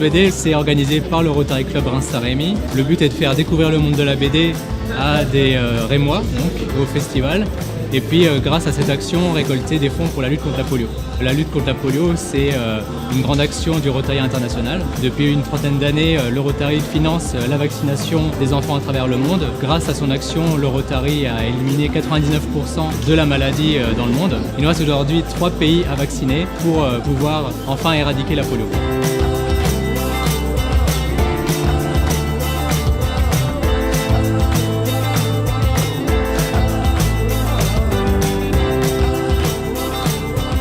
BD, c'est organisé par le Rotary Club Reims-Saint-Rémy. Le but est de faire découvrir le monde de la BD à des Rémois, donc au festival. Et puis, grâce à cette action, récolter des fonds pour la lutte contre la polio. La lutte contre la polio, c'est une grande action du Rotary International. Depuis une trentaine d'années, le Rotary finance la vaccination des enfants à travers le monde. Grâce à son action, le Rotary a éliminé 99% de la maladie dans le monde. Il nous reste aujourd'hui 3 pays à vacciner pour pouvoir enfin éradiquer la polio.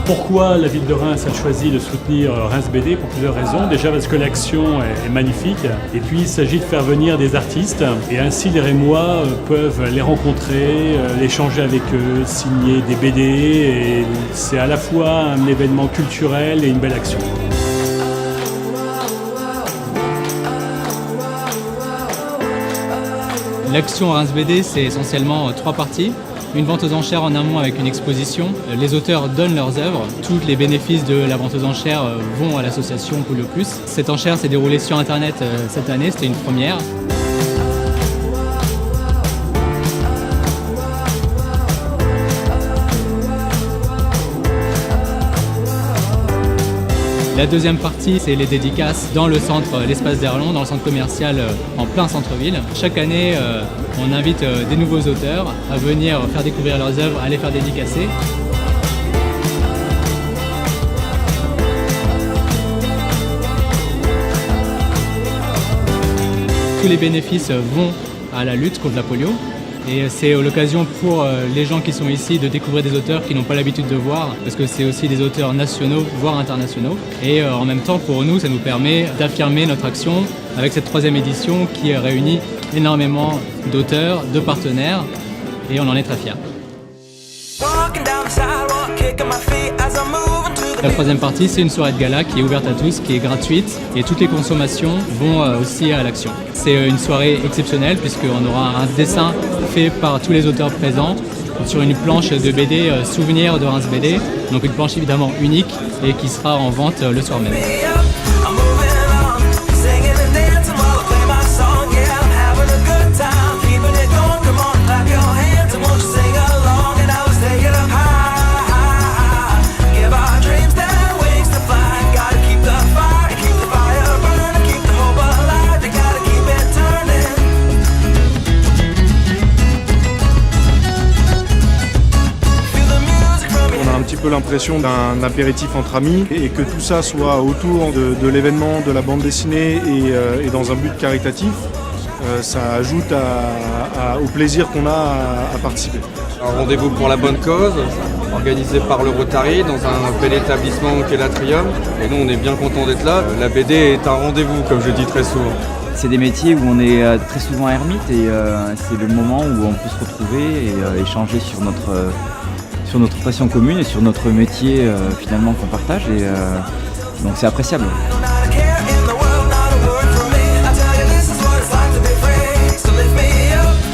Pourquoi la ville de Reims a choisi de soutenir Reims BD? Pour plusieurs raisons. Déjà parce que l'action est magnifique et puis il s'agit de faire venir des artistes et ainsi les Rémois peuvent les rencontrer, échanger avec eux, signer des BD et c'est à la fois un événement culturel et une belle action. L'action Reims BD, c'est essentiellement 3 parties. Une vente aux enchères en amont avec une exposition. Les auteurs donnent leurs œuvres. Tous les bénéfices de la vente aux enchères vont à l'association Polio Plus. Cette enchère s'est déroulée sur Internet cette année, c'était une première. La deuxième partie, c'est les dédicaces dans le centre, l'espace d'Erlon, dans le centre commercial en plein centre-ville. Chaque année, on invite des nouveaux auteurs à venir faire découvrir leurs œuvres, à les faire dédicacer. Tous les bénéfices vont à la lutte contre la polio. Et c'est l'occasion pour les gens qui sont ici de découvrir des auteurs qu'ils n'ont pas l'habitude de voir, parce que c'est aussi des auteurs nationaux, voire internationaux. Et en même temps, pour nous, ça nous permet d'affirmer notre action avec cette 3e édition qui réunit énormément d'auteurs, de partenaires, et on en est très fiers. La 3e partie, c'est une soirée de gala qui est ouverte à tous, qui est gratuite et toutes les consommations vont aussi à l'action. C'est une soirée exceptionnelle puisqu'on aura un dessin fait par tous les auteurs présents sur une planche de BD souvenir de Reims BD, donc une planche évidemment unique et qui sera en vente le soir même. L'impression d'un apéritif entre amis et que tout ça soit autour de l'événement, de la bande dessinée et dans un but caritatif, ça ajoute au plaisir qu'on a à participer. Un rendez-vous pour la bonne cause, organisé par le Rotary dans un bel établissement qu'est l'Atrium. Et nous on est bien contents d'être là. La BD est un rendez-vous comme je dis très souvent. C'est des métiers où on est très souvent ermite et c'est le moment où on peut se retrouver et échanger sur notre passion commune et sur notre métier finalement qu'on partage et donc c'est appréciable.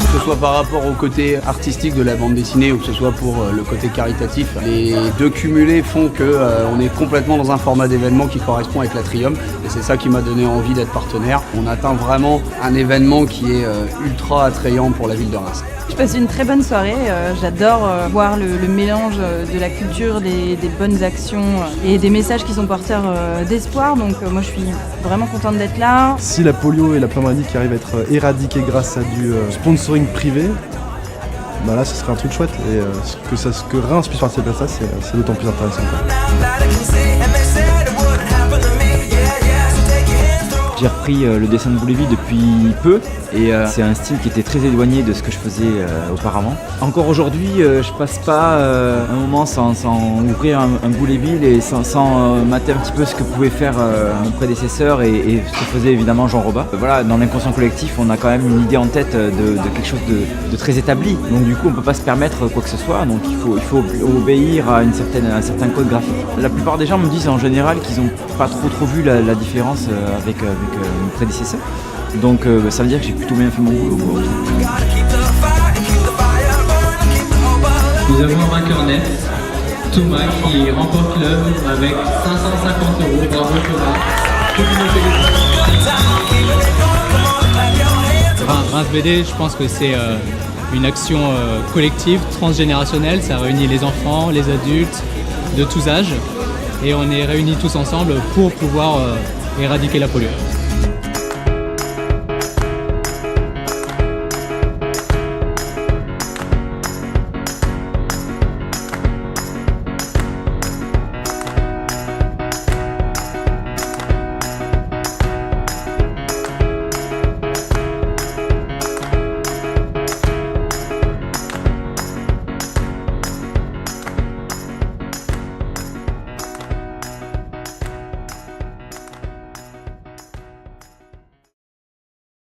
Que ce soit par rapport au côté artistique de la bande dessinée ou que ce soit pour le côté caritatif, les deux cumulés font qu'on est complètement dans un format d'événement qui correspond avec l'Atrium et c'est ça qui m'a donné envie d'être partenaire. On atteint vraiment un événement qui est ultra attrayant pour la ville de Reims. Je passe une très bonne soirée, j'adore voir le mélange de la culture, des bonnes actions et des messages qui sont porteurs d'espoir, donc moi je suis vraiment contente d'être là. Si la polio et la maladie qui arrivent à être éradiquées grâce à du sponsoring privé, bah là ce serait un truc chouette et que Reims puisse participer à ça, c'est d'autant plus intéressant. J'ai repris le dessin de Bouléville depuis peu et c'est un style qui était très éloigné de ce que je faisais auparavant. Encore aujourd'hui, je passe pas un moment sans ouvrir un Bouléville et sans mater un petit peu ce que pouvait faire mon prédécesseur et ce que faisait évidemment Jean Robat. Voilà, dans l'inconscient collectif, on a quand même une idée en tête de quelque chose de très établi. Donc du coup, on peut pas se permettre quoi que ce soit. Donc il faut obéir à un certain code graphique. La plupart des gens me disent en général qu'ils n'ont pas trop vu la différence avec mon prédécesseur. Donc ça veut dire que j'ai plutôt bien fait mon boulot. Nous avons un vainqueur net, Thomas, qui remporte l'œuvre avec 550 €. Bravo Thomas. Reims BD, je pense que c'est une action collective, transgénérationnelle. Ça réunit les enfants, les adultes, de tous âges. Et on est réunis tous ensemble pour pouvoir éradiquer la pollution.